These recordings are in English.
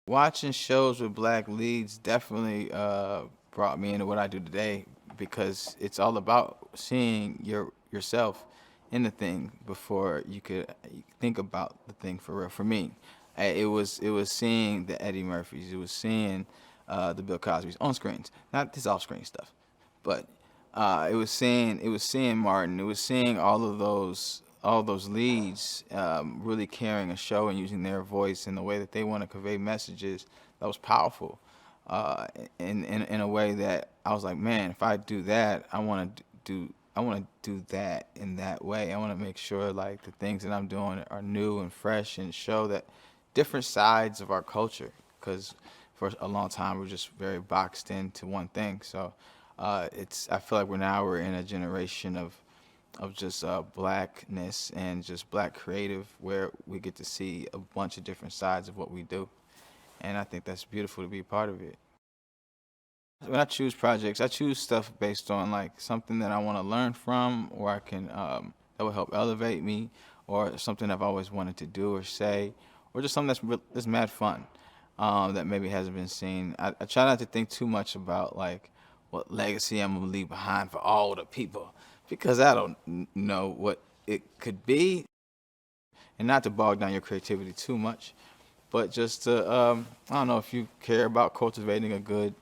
Watching shows with black leads definitely brought me into what I do today because it's all about seeing yourself in the thing before you could think about the thing for real. For me, it was seeing the Eddie Murphys, it was seeing the Bill Cosby's on screens, not this off screen stuff, but it was seeing Martin. It was seeing all those leads really carrying a show and using their voice in the way that they want to convey messages. That was powerful, in a way that I was like, man, if I do that, I want to do that in that way. I want to make sure like the things that I'm doing are new and fresh and show that different sides of our culture. Because for a long time we're just very boxed into one thing. So I feel like we're in a generation of just blackness and just black creative where we get to see a bunch of different sides of what we do, and I think that's beautiful to be a part of it. When I choose projects, I choose stuff based on like something that I want to learn from, or I can that will help elevate me, or something I've always wanted to do or say, or just something that's mad fun, that maybe hasn't been seen. I try not to think too much about like what legacy I'm gonna leave behind for all the people, because I don't know what it could be, and not to bog down your creativity too much, but just to I don't know, if you care about cultivating a good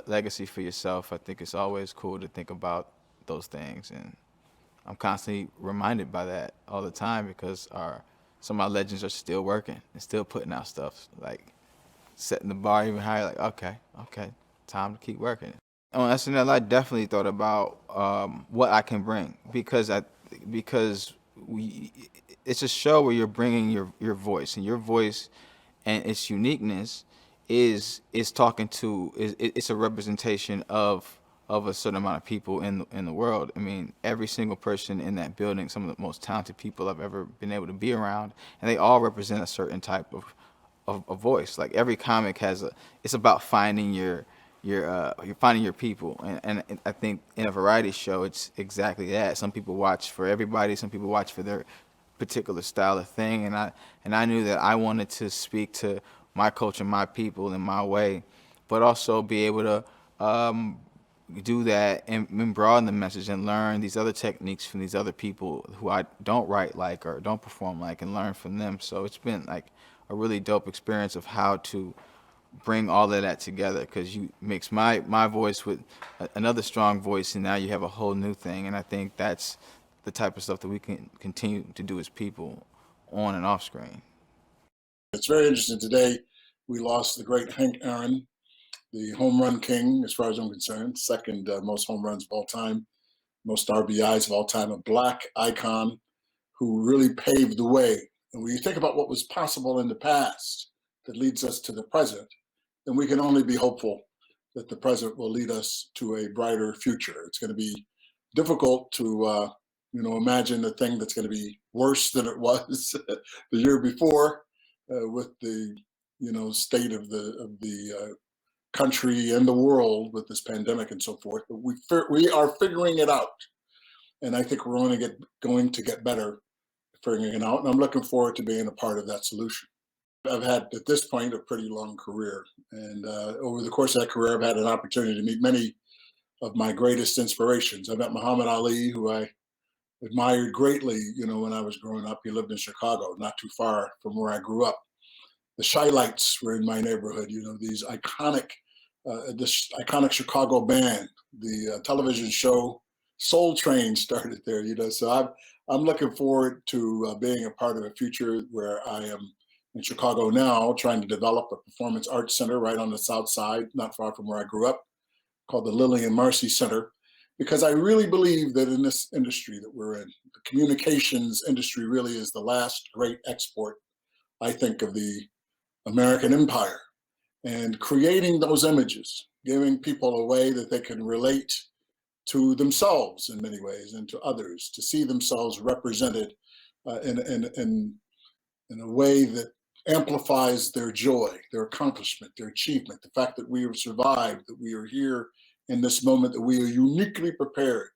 legacy for yourself. I think it's always cool to think about those things, and I'm constantly reminded by that all the time because our some of our legends are still working and still putting out stuff, like setting the bar even higher. Like, okay, okay, time to keep working. On SNL, I definitely thought about what I can bring, because we it's a show where you're bringing your voice, and your voice and its uniqueness is talking to it's a representation of a certain amount of people in the world. I mean, every single person in that building, some of the most talented people I've ever been able to be around, and they all represent a certain type of voice. Like every comic has it's about finding you're finding your people, and I think in a variety show it's exactly that. Some people watch for everybody, some people watch for their particular style of thing, and I knew that I wanted to speak to my culture, my people in my way, but also be able to do that and broaden the message and learn these other techniques from these other people who I don't write like or don't perform like, and learn from them. So it's been like a really dope experience of how to bring all of that together, because you mix my voice with another strong voice, and now you have a whole new thing. And I think that's the type of stuff that we can continue to do as people on and off screen. It's very interesting. Today, we lost the great Hank Aaron, the home run king, as far as I'm concerned, second most home runs of all time, most RBIs of all time, a black icon who really paved the way. And when you think about what was possible in the past that leads us to the present, then we can only be hopeful that the present will lead us to a brighter future. It's going to be difficult to imagine a thing that's going to be worse than it was the year before, with the state of the country and the world with this pandemic and so forth. But we are figuring it out, and I think we're only going to get better figuring it out. And I'm looking forward to being a part of that solution. I've had at this point a pretty long career, and over the course of that career, I've had an opportunity to meet many of my greatest inspirations. I met Muhammad Ali, who I admired greatly, when I was growing up. He lived in Chicago, not too far from where I grew up. The Shy Lights were in my neighborhood. These this iconic Chicago band. The television show Soul Train started there. So I'm looking forward to being a part of a future where I am in Chicago now, trying to develop a performance arts center right on the south side, not far from where I grew up, called the Lily and Marcy Center, because I really believe that in this industry that we're in, the communications industry really is the last great export, I think, of the American empire. And creating those images, giving people a way that they can relate to themselves in many ways and to others, to see themselves represented in a way that amplifies their joy, their accomplishment, their achievement, the fact that we have survived, that we are here in this moment, that we are uniquely prepared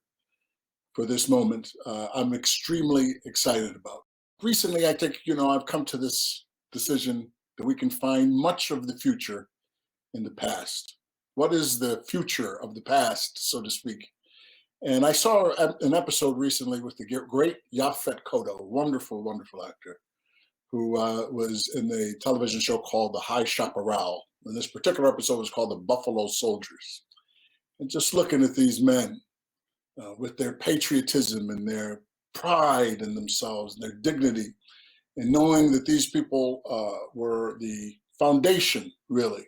for this moment. I'm extremely excited about. Recently, I think, I've come to this decision that we can find much of the future in the past. What is the future of the past, so to speak? And I saw an episode recently with the great Yaphet Kotto, wonderful, wonderful actor, who was in a television show called The High Chaparral. And this particular episode was called The Buffalo Soldiers. And just looking at these men with their patriotism and their pride in themselves, and their dignity, and knowing that these people were the foundation, really.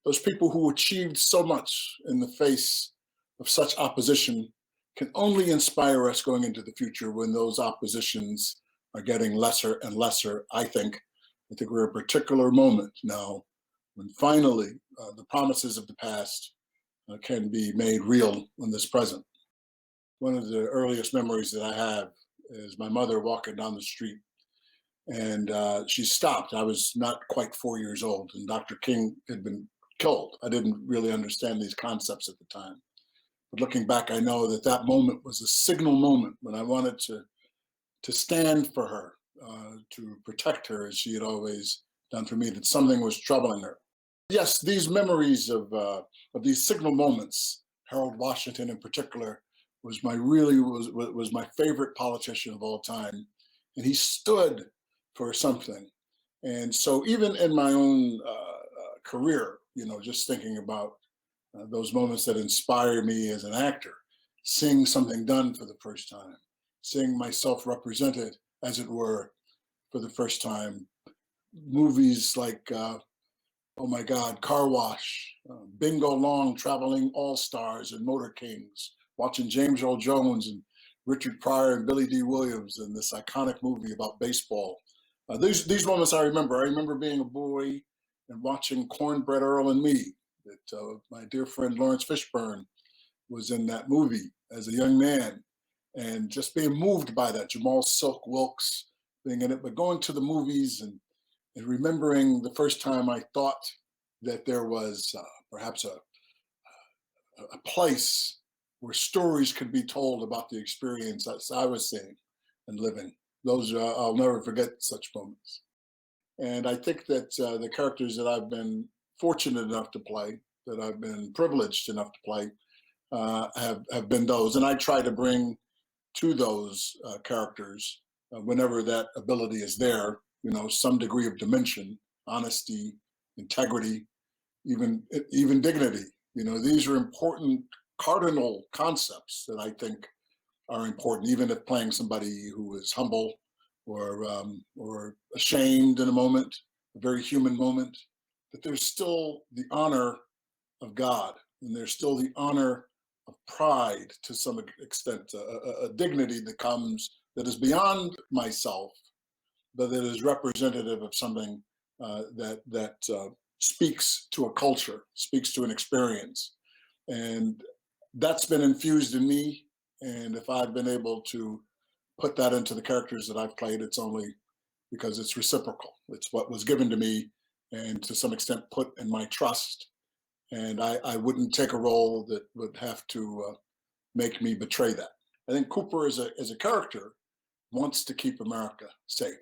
Those people who achieved so much in the face of such opposition can only inspire us going into the future when those oppositions are getting lesser and lesser, I think. I think we're at a particular moment now when finally the promises of the past can be made real in this present. One of the earliest memories that I have is my mother walking down the street, and she stopped. I was not quite 4 years old, and Dr. King had been killed. I didn't really understand these concepts at the time. But looking back, I know that that moment was a signal moment when I wanted to stand for her, to protect her as she had always done for me, that something was troubling her. Yes, these memories of these signal moments, Harold Washington in particular, was my favorite politician of all time, and he stood for something. And so even in my own career, just thinking about those moments that inspire me as an actor, seeing something done for the first time, seeing myself represented, as it were, for the first time. Movies like, oh my God, Car Wash, Bingo Long, Traveling All-Stars, and Motor Kings, watching James Earl Jones and Richard Pryor and Billy D. Williams in this iconic movie about baseball. These moments I remember. I remember being a boy and watching Cornbread Earl and Me, that my dear friend Lawrence Fishburne was in that movie as a young man, and just being moved by that. Jamal Silk Wilkes being in it, but going to the movies and remembering the first time I thought that there was perhaps a place where stories could be told about the experience as I was seeing and living. Those I'll never forget such moments. And I think that the characters that I've been fortunate enough to play, that I've been privileged enough to play, have been those. And I try to bring to those characters, whenever that ability is there, some degree of dimension, honesty, integrity, even dignity. These are important cardinal concepts that I think are important, even if playing somebody who is humble or ashamed in a moment, a very human moment, that there's still the honor of God, and there's still the honor of pride to some extent, a dignity that comes that is beyond myself, but that is representative of something that speaks to a culture, speaks to an experience. And that's been infused in me. And if I've been able to put that into the characters that I've played, it's only because it's reciprocal. It's what was given to me and to some extent put in my trust. And I wouldn't take a role that would have to make me betray that. I think Cooper as a character wants to keep America safe.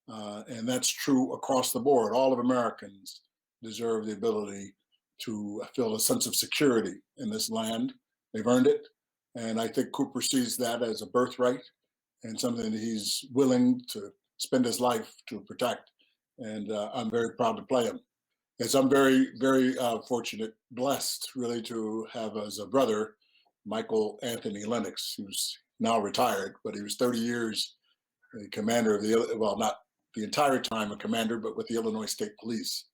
And that's true across the board. All of Americans deserve the ability to feel a sense of security in this land. They've earned it. And I think Cooper sees that as a birthright and something that he's willing to spend his life to protect. And I'm very proud to play him. Yes, I'm very, very fortunate, blessed really to have as a brother, Michael Anthony Lennix, who's now retired, but he was 30 years the commander of not the entire time a commander, but with the Illinois State Police.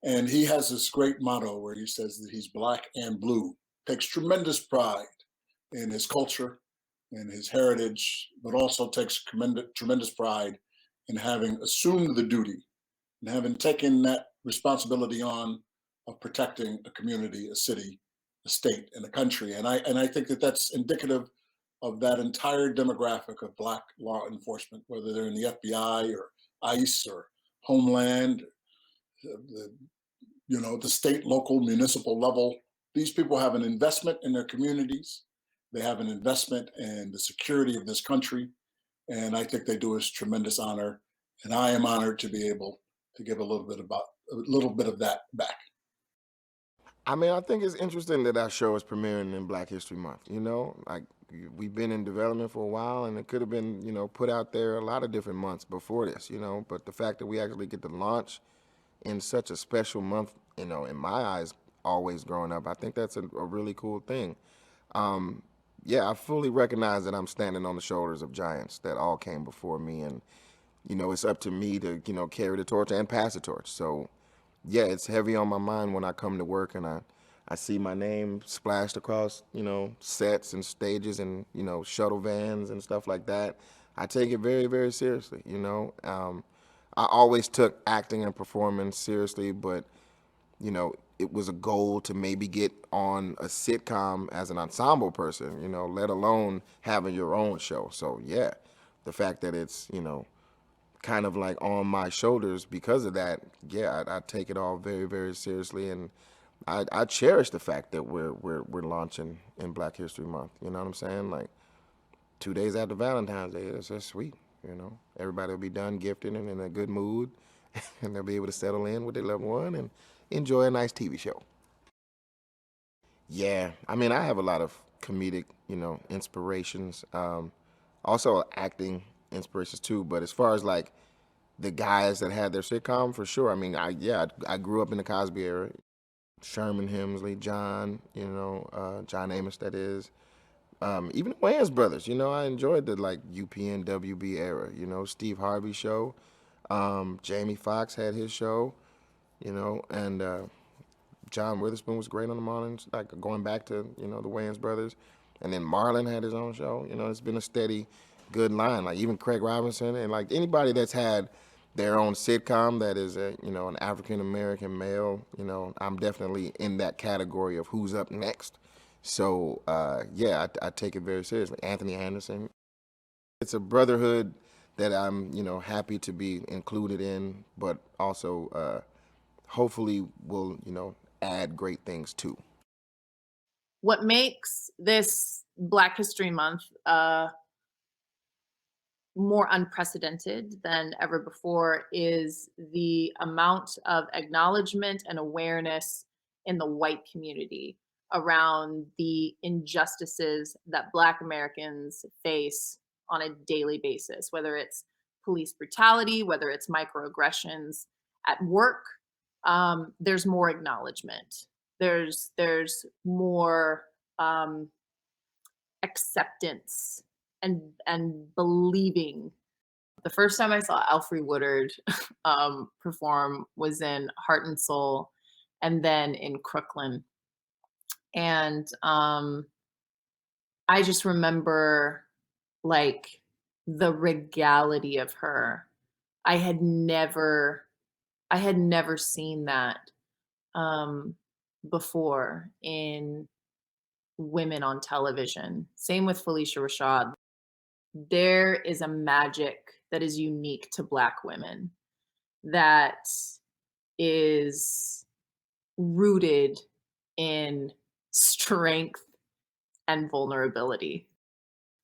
And he has this great motto where he says that he's black and blue, takes tremendous pride in his culture and his heritage, but also takes tremendous pride in having assumed the duty and having taken that responsibility on of protecting a community, a city, a state, and a country. And I think that that's indicative of that entire demographic of Black law enforcement, whether they're in the FBI or ICE or Homeland, the state, local, municipal level. These people have an investment in their communities. They have an investment in the security of this country. And I think they do us tremendous honor. And I am honored to be able to give a little bit of that back. I mean, I think it's interesting that our show is premiering in Black History Month. Like we've been in development for a while, and it could have been, put out there a lot of different months before this. But the fact that we actually get to launch in such a special month, in my eyes, always growing up, I think that's a really cool thing. Yeah, I fully recognize that I'm standing on the shoulders of giants that all came before me, and it's up to me to carry the torch and pass the torch. So yeah, it's heavy on my mind when I come to work and I see my name splashed across, sets and stages and, shuttle vans and stuff like that. I take it very, very seriously. I always took acting and performance seriously, but, it was a goal to maybe get on a sitcom as an ensemble person, let alone having your own show. So yeah, the fact that it's, kind of like on my shoulders because of that, yeah, I take it all very, very seriously, and I cherish the fact that we're launching in Black History Month. You know what I'm saying? Like 2 days after Valentine's Day, it's just sweet. Everybody will be done gifting and in a good mood, and they'll be able to settle in with their loved one and enjoy a nice TV show. Yeah, I mean, I have a lot of comedic, inspirations. Also acting inspirations too. But as far as like the guys that had their sitcom, for sure. I mean, I grew up in the Cosby era. Sherman Hemsley, John Amos, that is. Even the Wayans brothers, I enjoyed the like UPN WB era. Steve Harvey show. Jamie Foxx had his show. And John Witherspoon was great on the Marlins, like going back to, the Wayans brothers. And then Marlon had his own show. It's been a steady, good line. Like even Craig Robinson and like anybody that's had their own sitcom that is an African-American male, I'm definitely in that category of who's up next. So, yeah, I take it very seriously. Anthony Anderson. It's a brotherhood that I'm, happy to be included in, but also hopefully will, add great things too. What makes this Black History Month more unprecedented than ever before is the amount of acknowledgement and awareness in the white community around the injustices that Black Americans face on a daily basis, whether it's police brutality, whether it's microaggressions at work. There's more acknowledgement. There's more acceptance and believing. The first time I saw Alfre Woodard perform was in Heart and Soul, and then in Crooklyn. And I just remember like the regality of her. I had never seen that before in women on television. Same with Felicia Rashad. There is a magic that is unique to Black women that is rooted in strength and vulnerability.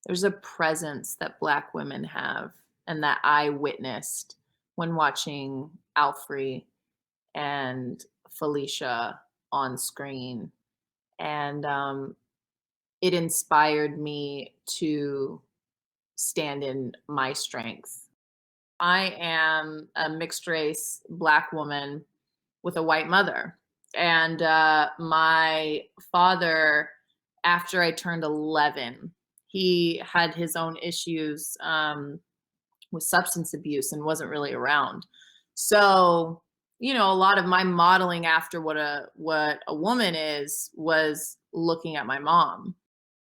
There's a presence that Black women have and that I witnessed when watching Alfre and Felicia on screen. And it inspired me to stand in my strength. I am a mixed race Black woman with a white mother. And my father, after I turned 11, he had his own issues with substance abuse and wasn't really around. So, a lot of my modeling after what a woman is was looking at my mom.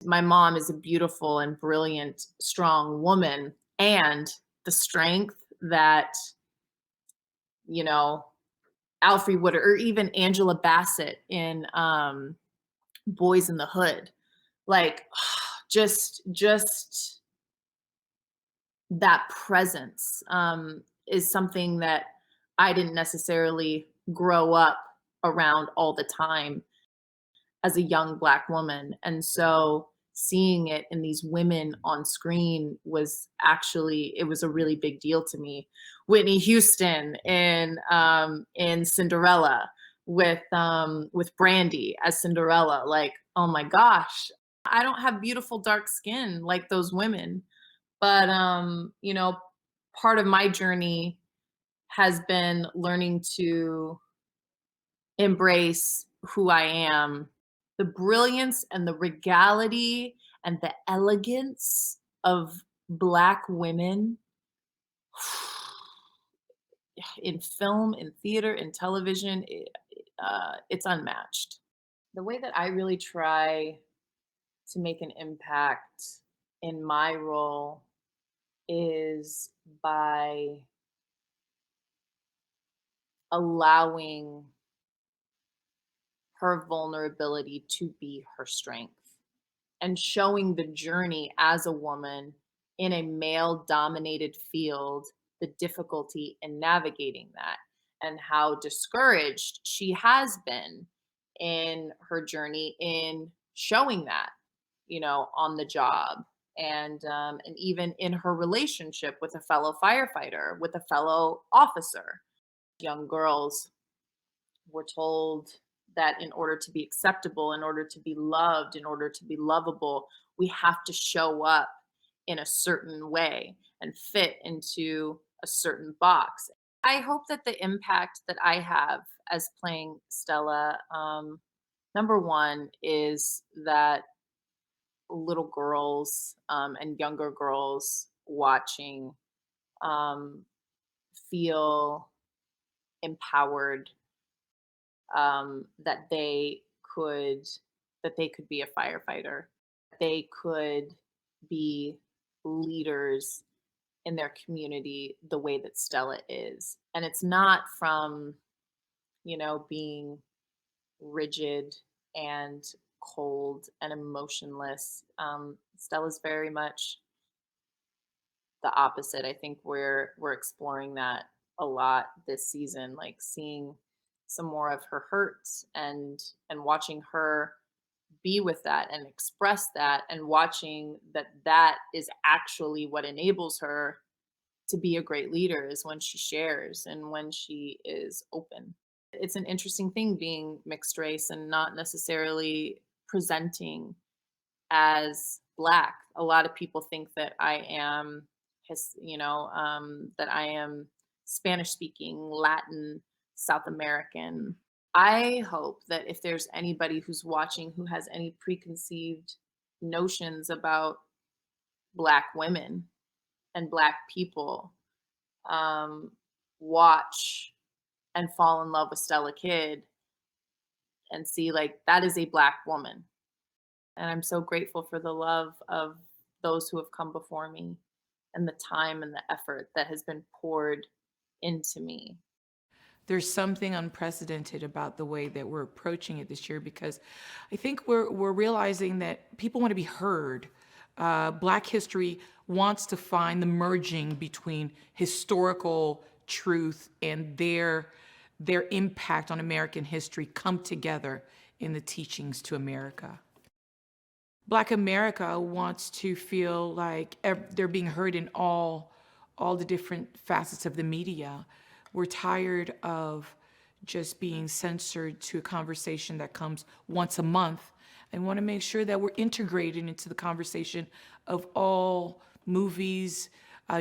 My mom is a beautiful and brilliant, strong woman, and the strength that, Alfre Woodard or even Angela Bassett in Boys in the Hood, like just that presence is something that I didn't necessarily grow up around all the time as a young Black woman. And so seeing it in these women on screen was actually, it was a really big deal to me, Whitney Houston in Cinderella, with Brandy as Cinderella. Like, oh my gosh, I don't have beautiful dark skin like those women, but you know, part of my journey has been learning to embrace who I am, the brilliance and the regality and the elegance of Black women in film, in theater, in television. It's unmatched. The way that I really try to make an impact in my role is by allowing her vulnerability to be her strength, and showing the journey as a woman in a male dominated field, the difficulty in navigating that, and how discouraged she has been in her journey in showing that, you know, on the job, and even in her relationship with a fellow firefighter, with a fellow officer. Young girls were told that in order to be acceptable, in order to be loved, in order to be lovable, we have to show up in a certain way and fit into a certain box. I hope that the impact that I have as playing Stella, number one, is that little girls and younger girls watching feel empowered, that they could be a firefighter, they could be leaders in their community the way that Stella is. And it's not from, you know, being rigid and cold and emotionless. Stella's very much the opposite. I think we're exploring that a lot this season, like seeing some more of her hurts, and watching her be with that and express that, and watching that that is actually what enables her to be a great leader, is when she shares and when she is open. It's an interesting thing being mixed race and not necessarily presenting as Black. A lot of people think that I am that I am Spanish speaking, Latin, South American. I hope that if there's anybody who's watching who has any preconceived notions about Black women and Black people, watch and fall in love with Stella Kidd and see, like, that is a Black woman. And I'm so grateful for the love of those who have come before me, and the time and the effort that has been poured into me. There's something unprecedented about the way that we're approaching it this year, because I think we're realizing that people want to be heard. Black history wants to find the merging between historical truth and their impact on American history come together in the teachings to America. Black America wants to feel like they're being heard in all the different facets of the media. We're tired of just being censored to a conversation that comes once a month, and want to make sure that we're integrated into the conversation of all movies,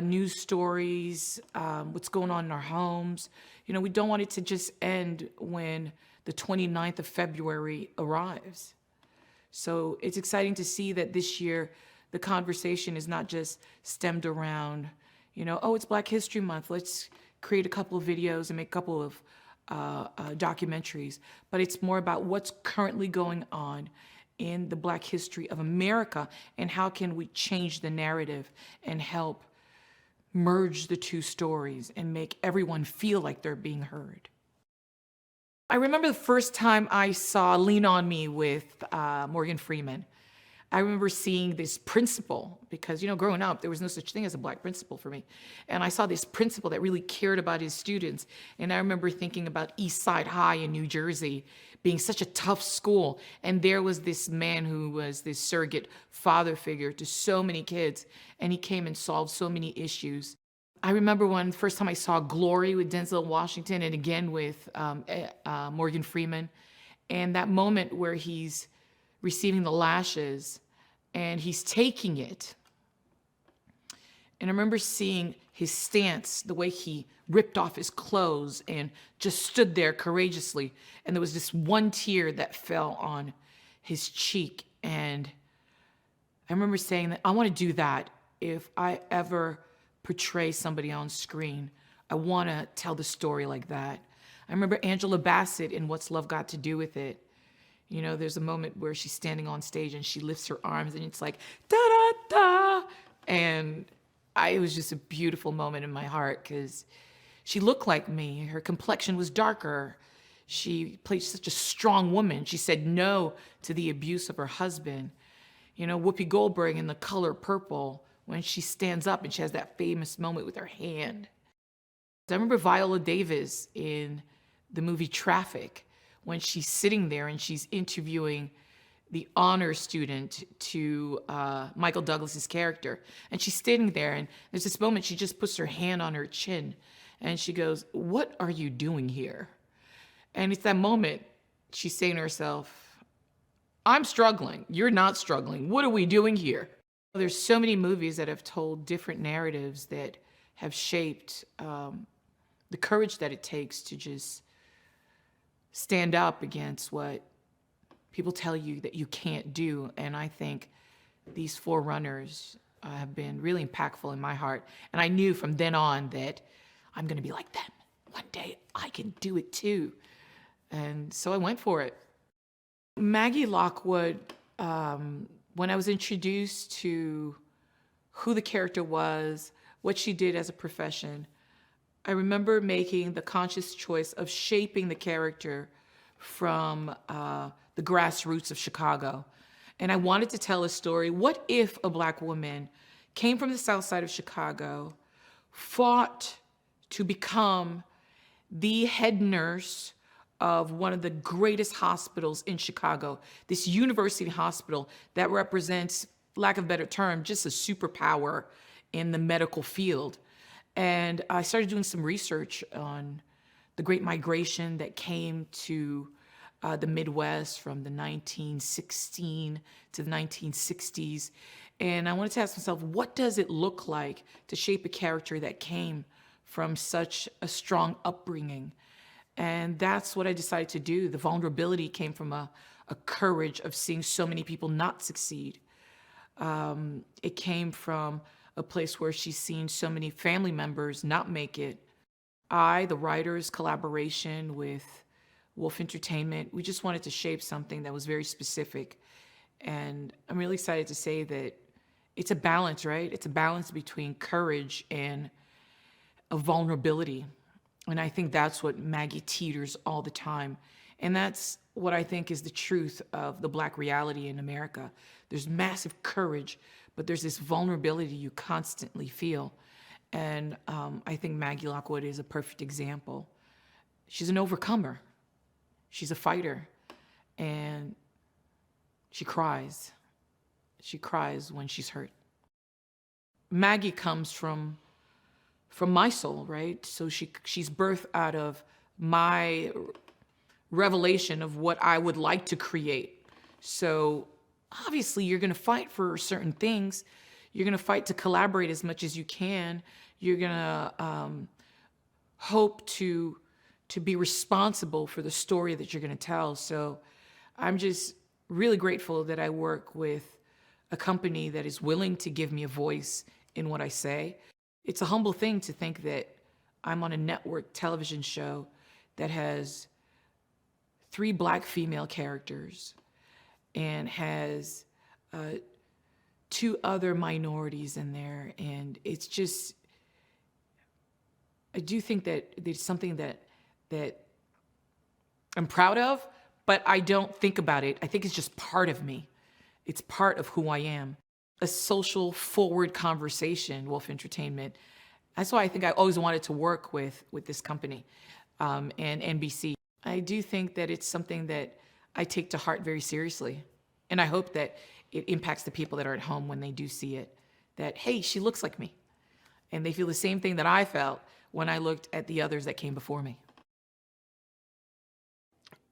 news stories, what's going on in our homes. You know, we don't want it to just end when the 29th of February arrives. So it's exciting to see that this year the conversation is not just stemmed around, you know, oh, it's Black History Month, let's create a couple of videos and make a couple of documentaries, but it's more about what's currently going on in the Black history of America, and how can we change the narrative and help merge the two stories and make everyone feel like they're being heard. I remember the first time I saw Lean on Me with Morgan Freeman. I remember seeing this principal, because, you know, growing up, there was no such thing as a Black principal for me. And I saw this principal that really cared about his students. And I remember thinking about East Side High in New Jersey being such a tough school. And there was this man who was this surrogate father figure to so many kids. And he came and solved so many issues. I remember when first time I saw Glory with Denzel Washington and again with Morgan Freeman, and that moment where he's receiving the lashes and he's taking it. And I remember seeing his stance, the way he ripped off his clothes and just stood there courageously. And there was this one tear that fell on his cheek. And I remember saying that I want to do that if I ever portray somebody on screen. I want to tell the story like that. I remember Angela Bassett in What's Love Got to Do with It. You know, there's a moment where she's standing on stage and she lifts her arms and it's like, da-da-da. And it was just a beautiful moment in my heart because she looked like me. Her complexion was darker. She played such a strong woman. She said no to the abuse of her husband. You know, Whoopi Goldberg in The Color Purple, when she stands up and she has that famous moment with her hand. I remember Viola Davis in the movie Traffic, when she's sitting there and she's interviewing the honor student to Michael Douglas's character. And she's sitting there and there's this moment she just puts her hand on her chin and she goes, "What are you doing here?" And it's that moment she's saying to herself, "I'm struggling. You're not struggling. What are we doing here?" There's so many movies that have told different narratives that have shaped the courage that it takes to just stand up against what people tell you that you can't do. And I think these forerunners have been really impactful in my heart. And I knew from then on that I'm going to be like them. One day I can do it too. And so I went for it. Maggie Lockwood, when I was introduced to who the character was, what she did as a profession, I remember making the conscious choice of shaping the character from the grassroots of Chicago. And I wanted to tell a story. What if a Black woman came from the South Side of Chicago, fought to become the head nurse of one of the greatest hospitals in Chicago, this university hospital that represents, lack of a better term, just a superpower in the medical field. And I started doing some research on the Great Migration that came to the Midwest from the 1916 to the 1960s. And I wanted to ask myself, what does it look like to shape a character that came from such a strong upbringing? And that's what I decided to do. The vulnerability came from a courage of seeing so many people not succeed. It came from a place where she's seen so many family members not make it. The writers' collaboration with Wolf Entertainment, we just wanted to shape something that was very specific. And I'm really excited to say that it's a balance, right? It's a balance between courage and a vulnerability. And I think that's what Maggie teeters all the time. And that's what I think is the truth of the Black reality in America. There's massive courage, but there's this vulnerability you constantly feel. And I think Maggie Lockwood is a perfect example. She's an overcomer. She's a fighter. And she cries. She cries when she's hurt. Maggie comes from my soul, right? So she's birthed out of my revelation of what I would like to create. So obviously you're going to fight for certain things. You're going to fight to collaborate as much as you can. You're going to hope to be responsible for the story that you're going to tell. So I'm just really grateful that I work with a company that is willing to give me a voice in what I say. It's a humble thing to think that I'm on a network television show that has 3 Black female characters and has 2 other minorities in there. And it's just, I do think that there's something that I'm proud of, but I don't think about it. I think it's just part of me. It's part of who I am. A social forward conversation, Wolf Entertainment. That's why I think I always wanted to work with this company and NBC. I do think that it's something that I take to heart very seriously. And I hope that it impacts the people that are at home when they do see it, that, hey, she looks like me. and they feel the same thing that I felt when I looked at the others that came before me.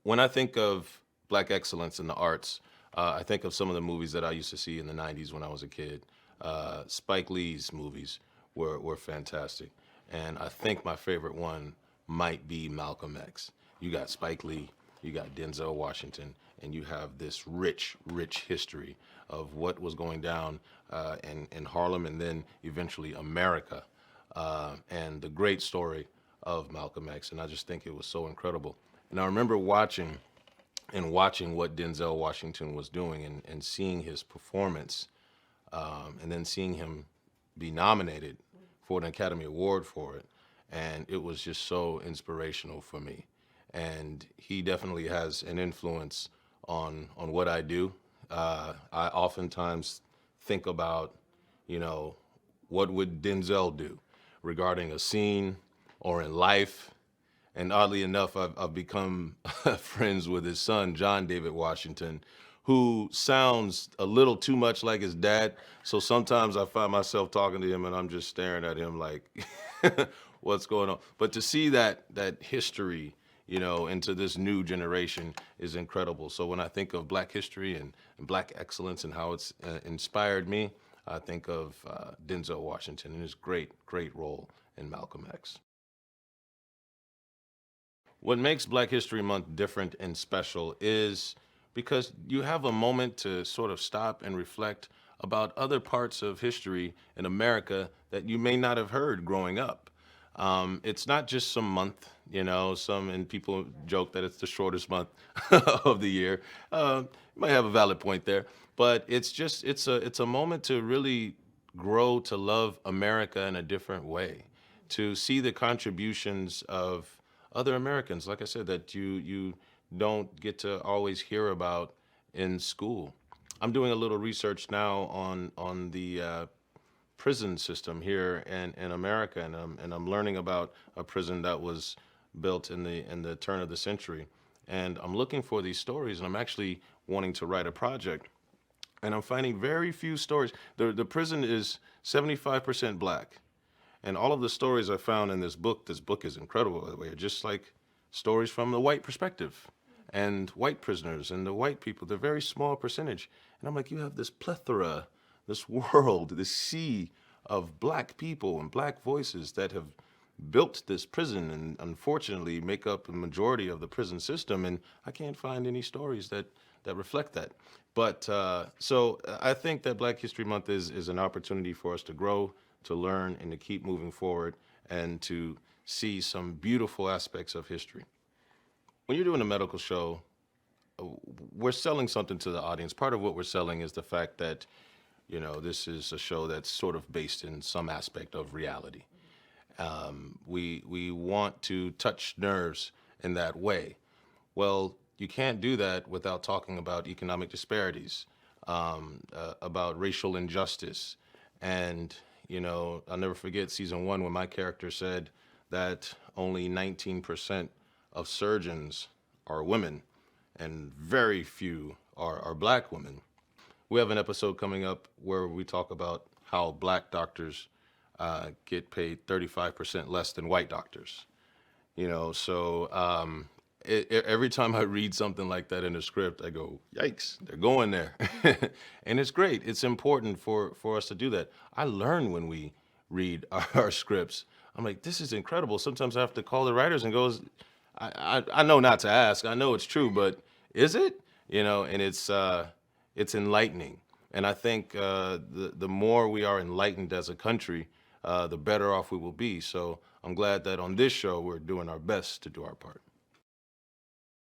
When I think of Black excellence in the arts, I think of some of the movies that I used to see in the 90s when I was a kid. Spike Lee's movies were fantastic. And I think my favorite one might be Malcolm X. You got Spike Lee, you got Denzel Washington, and you have this rich, rich history of what was going down in Harlem and then eventually America, and the great story of Malcolm X. And I just think it was so incredible. And I remember watching what Denzel Washington was doing and seeing his performance, and then seeing him be nominated for an Academy Award for it. And it was just so inspirational for me. And he definitely has an influence on what I do. I oftentimes think about, what would Denzel do regarding a scene or in life. And oddly enough, I've become friends with his son, John David Washington, who sounds a little too much like his dad. So sometimes I find myself talking to him and I'm just staring at him like, what's going on? But to see that history, into this new generation is incredible. So when I think of Black history and Black excellence and how it's inspired me, I think of Denzel Washington and his great, great role in Malcolm X. What makes Black History Month different and special is because you have a moment to sort of stop and reflect about other parts of history in America that you may not have heard growing up. It's not just some month, and people joke that it's the shortest month of the year. You might have a valid point there, but it's a moment to really grow to love America in a different way, to see the contributions of other Americans, like I said, that you don't get to always hear about in school. I'm doing a little research now on the prison system here in America, and I'm learning about a prison that was built in the turn of the century. And I'm looking for these stories, and I'm actually wanting to write a project. And I'm finding very few stories. The prison is 75% Black. And all of the stories I found in this book is incredible, by the way, are just like stories from the white perspective and white prisoners and the white people. They're a very small percentage. And I'm like, you have this plethora, this world, this sea of Black people and Black voices that have built this prison and unfortunately make up the majority of the prison system. And I can't find any stories that reflect that. But so I think that Black History Month is an opportunity for us to grow, to learn, and to keep moving forward and to see some beautiful aspects of history. When you're doing a medical show, we're selling something to the audience. Part of what we're selling is the fact that, this is a show that's sort of based in some aspect of reality. We want to touch nerves in that way. Well, you can't do that without talking about economic disparities, about racial injustice, and I'll never forget season 1 when my character said that only 19% of surgeons are women and very few are Black women. We have an episode coming up where we talk about how Black doctors get paid 35% less than white doctors. So every time I read something like that in a script, I go, yikes, they're going there. And it's great. It's important for us to do that. I learn when we read our scripts. I'm like, this is incredible. Sometimes I have to call the writers and go, I know not to ask. I know it's true, but is it? And it's enlightening. And I think the more we are enlightened as a country, the better off we will be. So I'm glad that on this show, we're doing our best to do our part.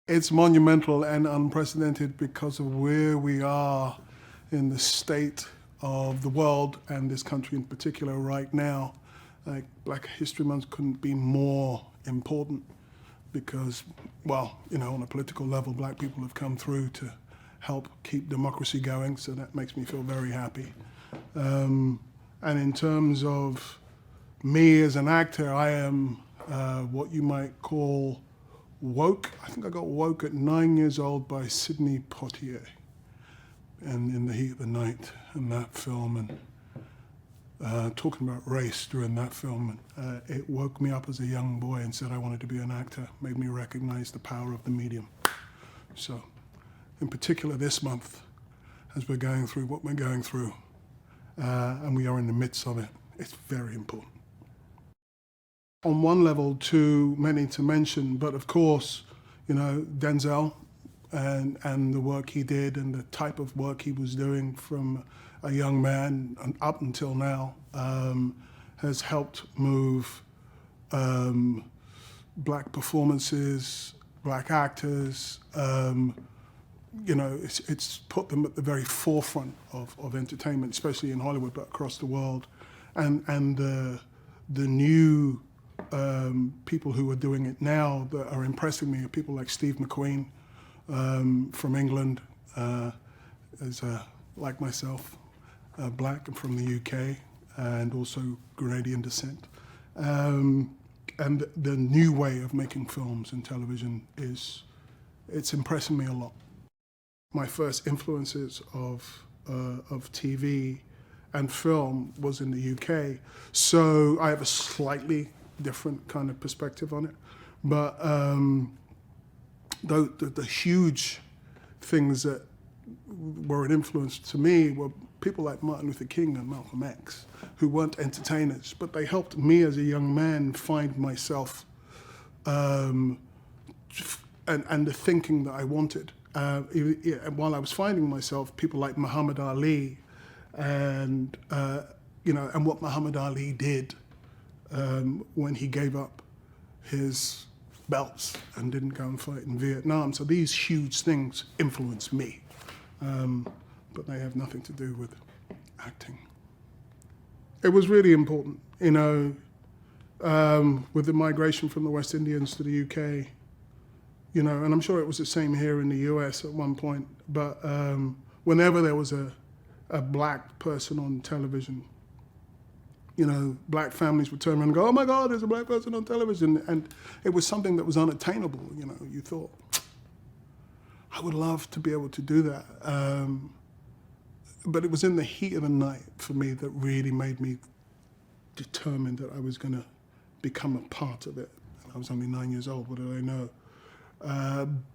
It's monumental and unprecedented because of where we are in the state of the world and this country in particular right now. Like Black History Month couldn't be more important because, on a political level, Black people have come through to help keep democracy going, so that makes me feel very happy. And in terms of me as an actor, I am what you might call woke. I think I got woke at 9 years old by Sidney Poitier, and In the Heat of the Night, and that film. And talking about race during that film. It woke me up as a young boy and said I wanted to be an actor, made me recognize the power of the medium. So, in particular this month, as we're going through what we're going through, and we are in the midst of it, it's very important. On one level, too many to mention, but of course, you know, Denzel and the work he did and the type of work he was doing from a young man and up until now has helped move black performances, black actors. You know, it's put them at the very forefront of entertainment, especially in Hollywood, but across the world. And the new people who are doing it now that are impressing me are people like Steve McQueen from England, like myself, black and from the UK, and also Grenadian descent. And the new way of making films and television it's impressing me a lot. My first influences of TV and film was in the UK, so I have a slightly different kind of perspective on it. But the huge things that were an influence to me were people like Martin Luther King and Malcolm X, who weren't entertainers, but they helped me as a young man find myself and the thinking that I wanted. While I was finding myself, people like Muhammad Ali and and what Muhammad Ali did when he gave up his belts and didn't go and fight in Vietnam. So these huge things influenced me, but they have nothing to do with acting. It was really important, you know, with the migration from the West Indians to the UK, you know, and I'm sure it was the same here in the US at one point, but whenever there was a black person on television, you know, black families would turn around and go, oh my God, there's a black person on television. And it was something that was unattainable, you know. You thought, I would love to be able to do that. But it was in the heat of the night for me that really made me determined that I was gonna become a part of it. I was only 9 years old, what did I know?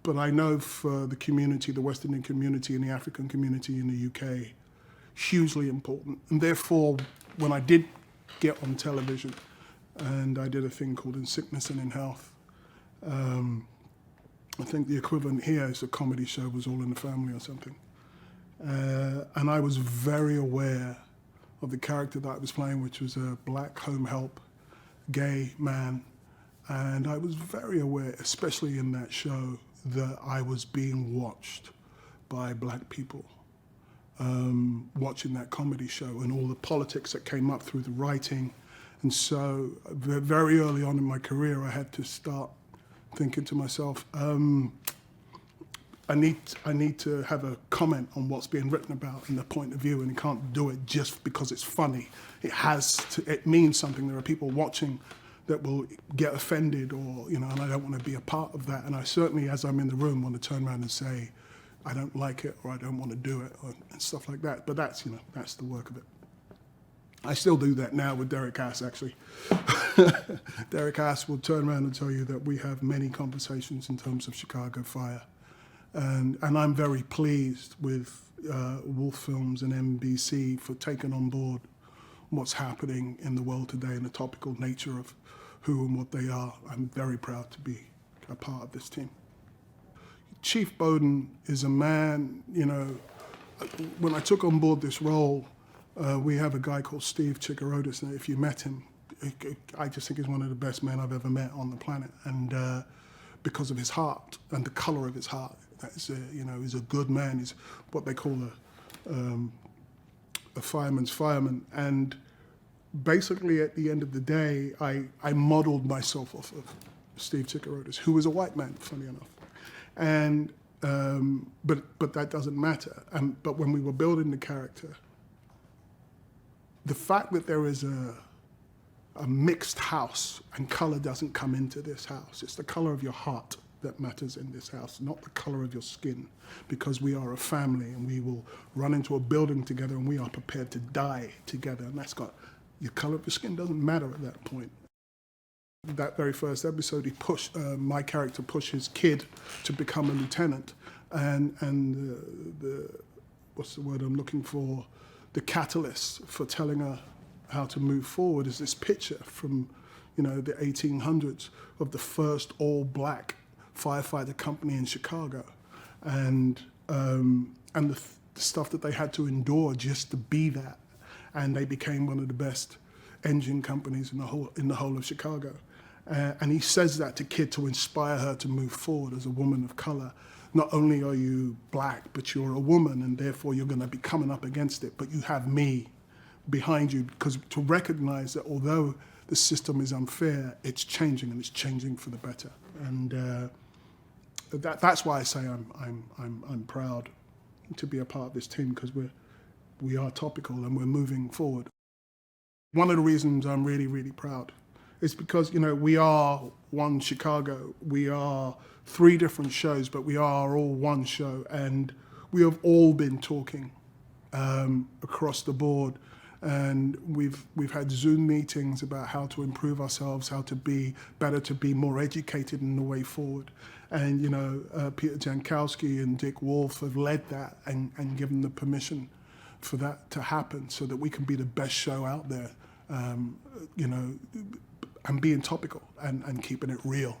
But I know for the community, the West Indian community and the African community in the UK, hugely important. And therefore, when I did get on television, and I did a thing called In Sickness and in Health. I think the equivalent here is a comedy show, was All in the Family or something. And I was very aware of the character that I was playing, which was a black home help, gay man. And I was very aware, especially in that show, that I was being watched by black people. Watching that comedy show and all the politics that came up through the writing. And so very early on in my career, I had to start thinking to myself, I need to have a comment on what's being written about and the point of view, and you can't do it just because it's funny. It means something. There are people watching that will get offended, or, you know, and I don't want to be a part of that. And I certainly, as I'm in the room, want to turn around and say, I don't like it, or I don't want to do it, and stuff like that. But that's, you know, that's the work of it. I still do that now with Derek Haas, actually. Derek Haas will turn around and tell you that we have many conversations in terms of Chicago Fire. And I'm very pleased with Wolf Films and NBC for taking on board what's happening in the world today and the topical nature of who and what they are. I'm very proud to be a part of this team. Chief Bowden is a man, you know, when I took on board this role, we have a guy called Steve Chikarodis, and if you met him, I just think he's one of the best men I've ever met on the planet, and because of his heart and the color of his heart. That's you know, he's a good man. He's what they call a fireman's fireman, and basically at the end of the day, I modeled myself off of Steve Chikarodis, who was a white man, funny enough. And but that doesn't matter. But when we were building the character, the fact that there is a mixed house and color doesn't come into this house. It's the color of your heart. that matters in this house, not the color of your skin, because we are a family and we will run into a building together and we are prepared to die together. And that's got, your color of your skin doesn't matter at that point. That very first episode, my character pushed his kid to become a lieutenant, and what's the word I'm looking for? The catalyst for telling her how to move forward is this picture from, the 1800s of the first all-black firefighter company in Chicago, and the stuff that they had to endure just to be that, and they became one of the best engine companies in the whole of Chicago. And he says that to kid to inspire her to move forward as a woman of color. Not only are you black, but you're a woman, and therefore you're going to be coming up against it, but you have me behind you, because to recognize that although the system is unfair, it's changing, and it's changing for the better. And that's why I say I'm proud to be a part of this team, because we are topical and we're moving forward. One of the reasons I'm really, really proud is because, we are one Chicago. We are 3 different shows, but we are all one show. And we have all been talking across the board. And we've had Zoom meetings about how to improve ourselves, how to be better, to be more educated in the way forward. And, Peter Jankowski and Dick Wolf have led that and given the permission for that to happen, so that we can be the best show out there, and being topical and keeping it real.